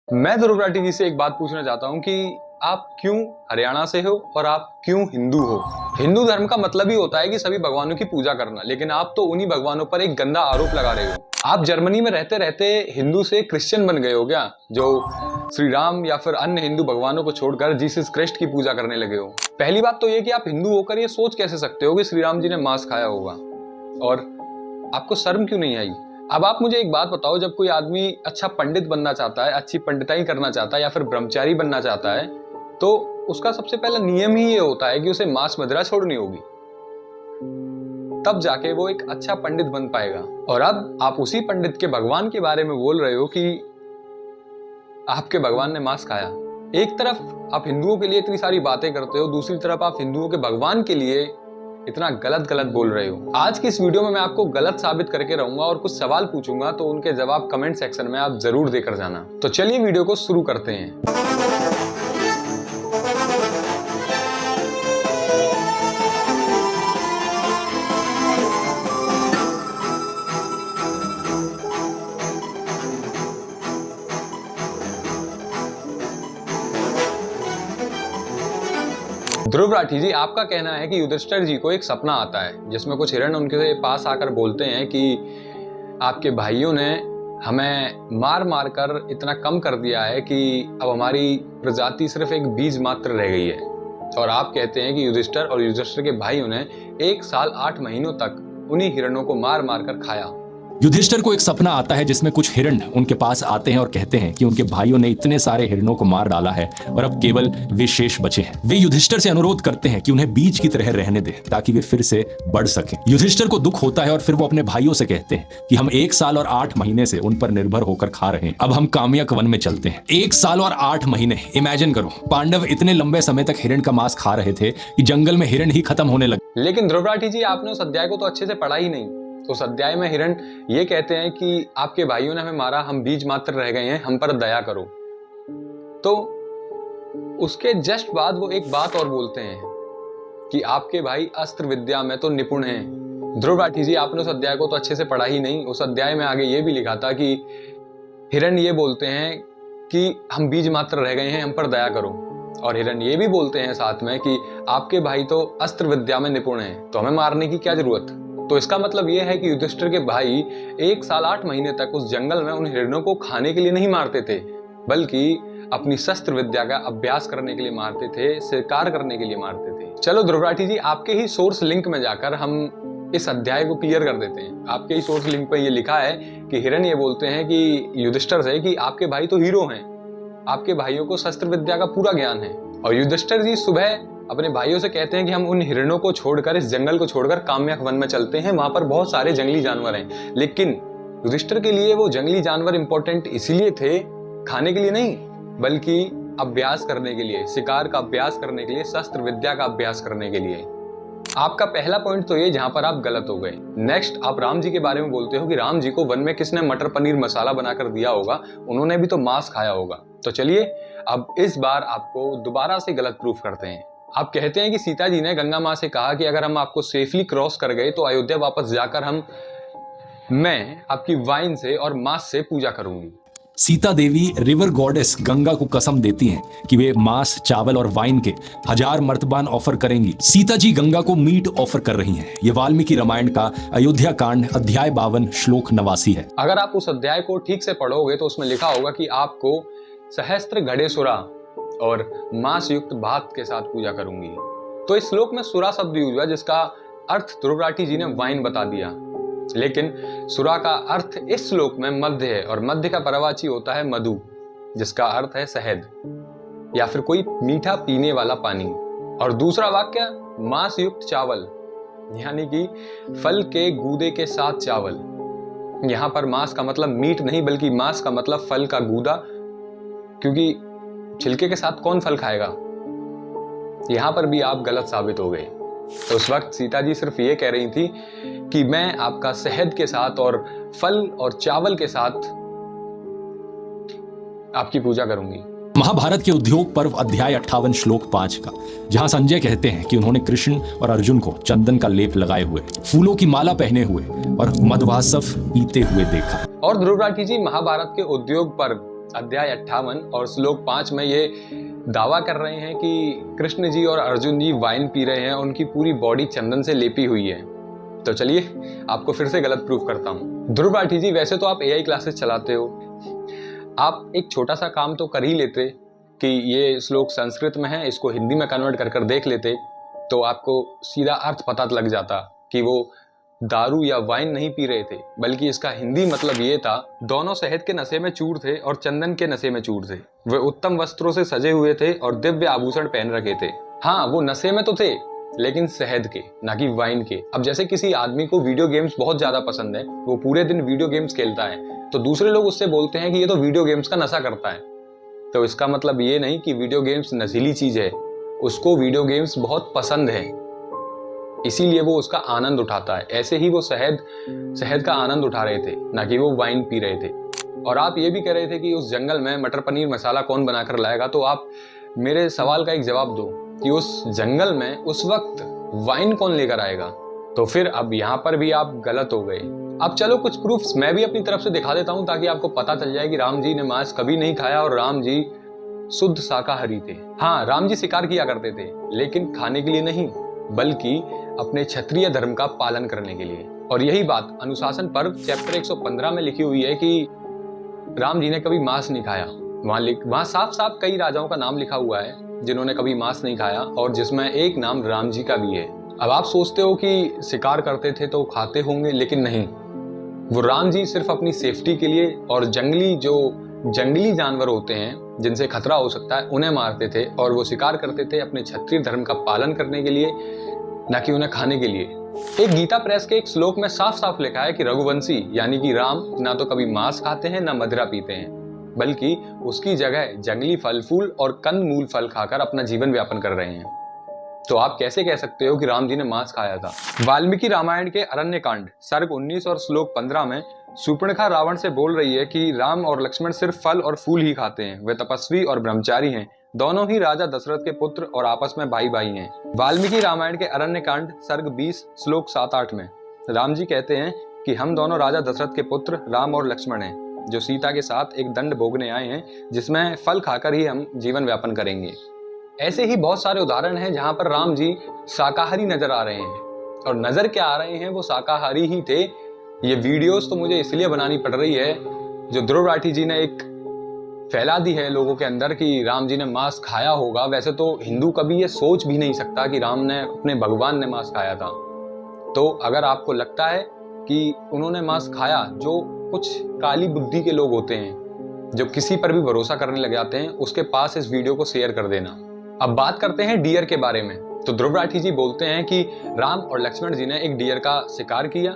मैं ध्रुव राठी जी से एक बात पूछना चाहता हूँ कि आप क्यों हरियाणा से हो और आप क्यों हिंदू हो। हिंदू धर्म का मतलब ही होता है कि सभी भगवानों की पूजा करना, लेकिन आप तो उन्हीं भगवानों पर एक गंदा आरोप लगा रहे हो। आप जर्मनी में रहते रहते हिंदू से क्रिश्चियन बन गए हो क्या, जो श्री राम या फिर अन्य हिंदू भगवानों को छोड़कर जीसस क्राइस्ट की पूजा करने लगे हो। पहली बात तो ये कि आप हिंदू होकर ये सोच कैसे सकते हो कि श्री राम जी ने मांस खाया होगा, और आपको शर्म क्यों नहीं आई। अब आप मुझे एक बात बताओ, जब कोई आदमी अच्छा पंडित बनना चाहता है, अच्छी पंडिताई करना चाहता है या फिर ब्रह्मचारी बनना चाहता है, तो उसका सबसे पहला नियम ही ये होता है कि उसे मांस मदिरा छोड़नी होगी, तब जाके वो एक अच्छा पंडित बन पाएगा। और अब आप उसी पंडित के भगवान के बारे में बोल रहे हो कि आपके भगवान ने मांस खाया। एक तरफ आप हिंदुओं के लिए इतनी सारी बातें करते हो, दूसरी तरफ आप हिंदुओं के भगवान के लिए इतना गलत गलत बोल रहे हो। आज की इस वीडियो में मैं आपको गलत साबित करके रहूंगा और कुछ सवाल पूछूंगा, तो उनके जवाब कमेंट सेक्शन में आप जरूर देकर जाना। तो चलिए वीडियो को शुरू करते हैं। ध्रुव राठी जी, आपका कहना है कि युधिष्ठिर जी को एक सपना आता है जिसमें कुछ हिरण उनके पास आकर बोलते हैं कि आपके भाइयों ने हमें मार मार कर इतना कम कर दिया है कि अब हमारी प्रजाति सिर्फ एक बीज मात्र रह गई है। और आप कहते हैं कि युधिष्ठिर और युधिष्ठिर के भाइयों ने 1 साल 8 महीनों तक उन्हीं हिरणों को मार मार कर खाया। युधिष्ठिर को एक सपना आता है जिसमें कुछ हिरण उनके पास आते हैं और कहते हैं कि उनके भाइयों ने इतने सारे हिरणों को मार डाला है और अब केवल वे शेष बचे हैं। वे युधिष्ठिर से अनुरोध करते हैं कि उन्हें बीज की तरह रहने दें ताकि वे फिर से बढ़ सकें। युधिष्ठिर को दुख होता है और फिर वो अपने भाइयों से कहते हैं कि हम 1 साल और 8 महीने से उन पर निर्भर होकर खा रहे हैं, अब हम काम्यक वन में चलते हैं। 1 साल और 8 महीने, इमेजिन करो, पांडव इतने लंबे समय तक हिरण का मांस खा रहे थे कि जंगल में हिरण ही खत्म होने लगे। लेकिन ध्रुव राठी जी, आपने उस अध्याय को तो अच्छे से पढ़ा ही नहीं। उस अध्याय में हिरण ये कहते हैं कि आपके भाइयों ने हमें मारा, हम बीज मात्र रह गए हैं, हम पर दया करो। तो उसके जस्ट बाद वो एक बात और बोलते हैं कि आपके भाई अस्त्र विद्या में तो निपुण हैं। ध्रुव राठी जी, आपने उस अध्याय को तो अच्छे से पढ़ा ही नहीं। उस अध्याय में आगे ये भी लिखा था कि हिरण ये बोलते हैं कि हम बीज मात्र रह गए हैं, हम पर दया करो। और हिरण ये भी बोलते हैं साथ में कि आपके भाई तो अस्त्र विद्या में निपुण हैं, तो हमें मारने की क्या जरूरत। तो इसका मतलब यह है कि युधिष्ठिर के भाई 1 साल 8 महीने तक उस जंगल में उन हिरणों को खाने के लिए नहीं मारते थे, बल्कि अपनी शस्त्र विद्या का अभ्यास करने के लिए मारते थे, शिकार करने के लिए मारते थे। चलो ध्रुव राठी जी, आपके ही सोर्स लिंक में जाकर हम इस अध्याय को क्लियर कर देते हैं। आपके ही सोर्स लिंक पर यह लिखा है कि हिरण ये बोलते हैं कि युधिष्ठिर से कि आपके भाई तो हीरो हैं, आपके भाइयों को शस्त्र विद्या का पूरा ज्ञान है। और युधिष्ठिर जी सुबह अपने भाइयों से कहते हैं कि हम उन हिरणों को छोड़कर, इस जंगल को छोड़कर काम्यक वन में चलते हैं, वहां पर बहुत सारे जंगली जानवर हैं। लेकिन युधिष्ठिर के लिए वो जंगली जानवर इंपॉर्टेंट इसीलिए थे, खाने के लिए नहीं, बल्कि अभ्यास करने के लिए, शिकार का अभ्यास करने के लिए, शस्त्र विद्या का अभ्यास करने के लिए। आपका पहला पॉइंट तो ये जहां पर आप गलत हो गए। नेक्स्ट, आप राम जी के बारे में बोलते हो कि राम जी को वन में किसने मटर पनीर मसाला बनाकर दिया होगा, उन्होंने भी तो मांस खाया होगा। तो चलिए अब इस बार आपको दोबारा से गलत प्रूफ करते हैं। आप कहते हैं कि सीता जी ने गंगा माँ से कहा कि अगर हम आपको सेफली क्रॉस कर गए तो अयोध्या वापस जाकर मैं आपकी वाइन से और मांस से पूजा करूंगी। सीता देवी रिवर गॉडेस गंगा को कसम देती हैं कि वे मांस, चावल और वाइन के 1000 मर्तबान ऑफर करेंगी। सीता जी गंगा को मीट ऑफर कर रही हैं। ये वाल्मीकि रामायण का अयोध्या कांड अध्याय 52 श्लोक 89 है। अगर आप उस अध्याय को ठीक से पढ़ोगे तो उसमें लिखा होगा कि आपको सहस्त्र घड़े सुरा और मांस युक्त भात के साथ पूजा करूंगी। तो इस श्लोक में सुरा शब्द यूज हुआ, जिसका अर्थ ध्रुव राठी जी ने वाइन बता दिया। लेकिन सुरा का अर्थ इस श्लोक में मध्य है, और मध्य का पर्यायवाची होता है मधु, जिसका अर्थ है शहद या फिर कोई मीठा पीने वाला पानी। और दूसरा वाक्य मांस युक्त चावल, यानी कि फल के गूदे के साथ चावल। यहां पर मांस का मतलब मीट नहीं, बल्कि मांस का मतलब फल का गूदा, क्योंकि छिलके के साथ कौन फल खाएगा। यहां पर भी आप गलत साबित हो गए। तो उस वक्त सीता जी सिर्फ ये कह रही थी कि मैं आपका शहद के साथ और फल और चावल के साथ आपकी पूजा करूंगी। महाभारत के उद्योग पर्व अध्याय 58 श्लोक 5 का, जहां संजय कहते हैं कि उन्होंने कृष्ण और अर्जुन को चंदन का लेप लगाए हुए, फूलों की माला पहने हुए और मधुवासव पीते हुए देखा। और ध्रुव राठी जी, महाभारत के उद्योग पर्व अध्याय 58 और श्लोक 5 में ये दावा कर रहे हैं कि कृष्ण जी और अर्जुन जी वाइन पी रहे हैं, उनकी पूरी बॉडी चंदन से लेपी हुई है। तो चलिए आपको फिर से गलत प्रूफ करता हूं। ध्रुव राठी जी, वैसे तो आप AI क्लासेस चलाते हो, आप एक छोटा सा काम तो कर ही लेते कि ये श्लोक संस्कृत में है, इसको हिंदी में कन्वर्ट कर देख लेते, तो आपको सीधा अर्थ पता लग जाता कि वो दारू या वाइन नहीं पी रहे थे, बल्कि इसका हिंदी मतलब ये था, दोनों शहद के नशे में चूर थे और चंदन के नशे में चूर थे। वे उत्तम वस्त्रों से सजे हुए थे और दिव्य आभूषण पहन रखे थे। हाँ, वो नशे में तो थे, लेकिन शहद के, ना कि वाइन के। अब जैसे किसी आदमी को वीडियो गेम्स बहुत ज्यादा पसंद है, वो पूरे दिन वीडियो गेम्स खेलता है, तो दूसरे लोग उससे बोलते हैं कि ये तो वीडियो गेम्स का नशा करता है। तो इसका मतलब ये नहीं कि वीडियो गेम्स नशीली चीज है, उसको वीडियो गेम्स बहुत पसंद है, इसीलिए वो उसका आनंद उठाता है। ऐसे ही वो शहद का आनंद उठा रहे थे, ना कि वो वाइन पी रहे थे। और आप ये भी कह रहे थे कि उस जंगल में मटर पनीर मसाला कौन बनाकर लाएगा, तो आप मेरे सवाल का एक जवाब दो कि उस जंगल में उस वक्त वाइन कौन लेकर आएगा। तो फिर अब यहाँ पर भी आप गलत हो गए। अब चलो कुछ प्रूफ्स मैं भी अपनी तरफ से दिखा देता हूँ, ताकि आपको पता चल जाए कि राम जी ने मांस कभी नहीं खाया और राम जी शुद्ध शाकाहारी थे। हाँ, राम जी शिकार किया करते थे, लेकिन खाने के लिए नहीं, बल्कि अपने क्षत्रिय धर्म का पालन करने के लिए। और यही बात अनुशासन पर्व चैप्टर 115 में लिखी हुई है कि राम जी ने कभी मांस नहीं खाया। वहां साफ साफ कई राजाओं का नाम लिखा हुआ है जिन्होंने कभी मांस नहीं खाया, और जिसमें एक नाम राम जी का भी है। अब आप सोचते हो कि शिकार करते थे तो खाते होंगे, लेकिन नहीं, वो राम जी सिर्फ अपनी सेफ्टी के लिए और जंगली जानवर होते हैं जिनसे खतरा हो सकता है, उन्हें मारते थे। और वो शिकार करते थे अपने क्षत्रिय धर्म का पालन करने के लिए, ना कि उन्हें खाने के लिए। एक गीता प्रेस के एक श्लोक में साफ साफ लिखा है कि रघुवंशी यानी कि राम ना तो कभी मांस खाते हैं ना मदिरा पीते हैं, बल्कि उसकी जगह जंगली फल फूल और कंद मूल फल खाकर अपना जीवन व्यापन कर रहे हैं। तो आप कैसे कह सकते हो कि राम जी ने मांस खाया था। वाल्मीकि रामायण के अरण्यकांड सर्ग 19 और श्लोक 15 में शूर्पणखा रावण से बोल रही है कि राम और लक्ष्मण सिर्फ फल और फूल ही खाते हैं, वे तपस्वी और ब्रह्मचारी हैं, दोनों ही राजा दशरथ के पुत्र और आपस में भाई भाई हैं। वाल्मीकि रामायण के अरण्यकांड सर्ग 20 श्लोक 7-8 में राम जी कहते हैं कि हम दोनों राजा दशरथ के पुत्र राम और लक्ष्मण हैं, जो सीता के साथ एक दंड भोगने आए हैं, जिसमें फल खाकर ही हम जीवन व्यापन करेंगे। ऐसे ही बहुत सारे उदाहरण हैं जहां पर राम जी शाकाहारी नजर आ रहे हैं, और नजर क्या आ रहे हैं, वो शाकाहारी ही थे। ये वीडियोस तो मुझे इसलिए बनानी पड़ रही है, जो ध्रुव राठी जी ने एक फैला दी है लोगों के अंदर कि राम जी ने मांस खाया होगा। वैसे तो हिंदू कभी ये सोच भी नहीं सकता कि राम ने, अपने भगवान ने मांस खाया था। तो अगर आपको लगता है कि उन्होंने मांस खाया, जो कुछ काली बुद्धि के लोग होते हैं जो किसी पर भी भरोसा करने लग जाते हैं, उसके पास इस वीडियो को शेयर कर देना। अब बात करते हैं डियर के बारे में। तो ध्रुव राठी जी बोलते हैं कि राम और लक्ष्मण जी ने एक डियर का शिकार किया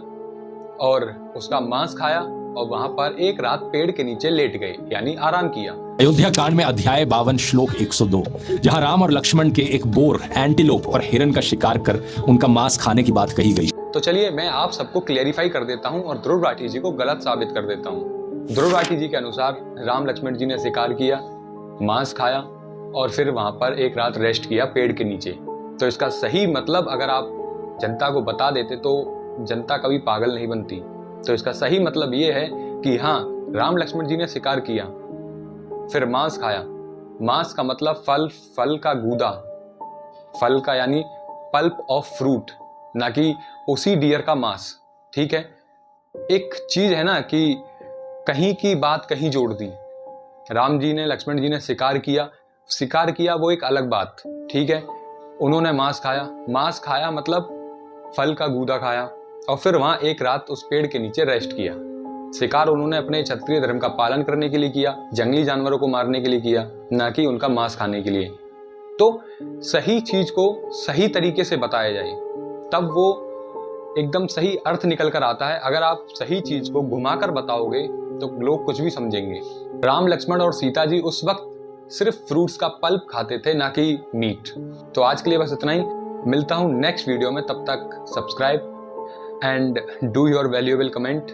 और उसका मांस खाया, और वहां पर एक रात पेड़ के नीचे लेट गए, यानी आराम किया। अयोध्या कांड में अध्याय 52 श्लोक 102, जहां राम और लक्ष्मण के एक बोर, एंटीलोप और हिरन का शिकार कर उनका मांस खाने की बात कही गई। तो चलिए मैं आप सबको क्लेरिफाई कर देता हूं और ध्रुव राठी जी को गलत साबित कर देता हूं। ध्रुव राठी जी के अनुसार राम लक्ष्मण जी ने शिकार किया, मांस खाया और फिर वहां पर एक रात रेस्ट किया पेड़ के नीचे। तो इसका सही मतलब अगर आप जनता को बता देते तो जनता कभी पागल नहीं बनती। तो इसका सही मतलब ये है कि हाँ, राम लक्ष्मण जी ने शिकार किया, फिर मांस खाया। मांस का मतलब फल का गूदा, फल का यानी पल्प ऑफ फ्रूट, ना कि उसी डियर का मांस। ठीक है, एक चीज है ना कि कहीं की बात कहीं जोड़ दी। राम जी ने, लक्ष्मण जी ने शिकार किया वो एक अलग बात। ठीक है, उन्होंने मांस खाया मतलब फल का गूदा खाया, और फिर वहां एक रात उस पेड़ के नीचे रेस्ट किया। शिकार उन्होंने अपने क्षत्रिय धर्म का पालन करने के लिए किया, जंगली जानवरों को मारने के लिए किया, ना कि उनका मांस खाने के लिए। तो सही चीज को सही तरीके से बताया जाए, तब वो एकदम सही अर्थ निकल कर आता है। अगर आप सही चीज को घुमाकर बताओगे तो लोग कुछ भी समझेंगे। राम लक्ष्मण और सीता जी उस वक्त सिर्फ फ्रूट्स का पल्प खाते थे, ना कि मीट। तो आज के लिए बस इतना ही। मिलता हूं नेक्स्ट वीडियो में, तब तक subscribe and do your valuable comment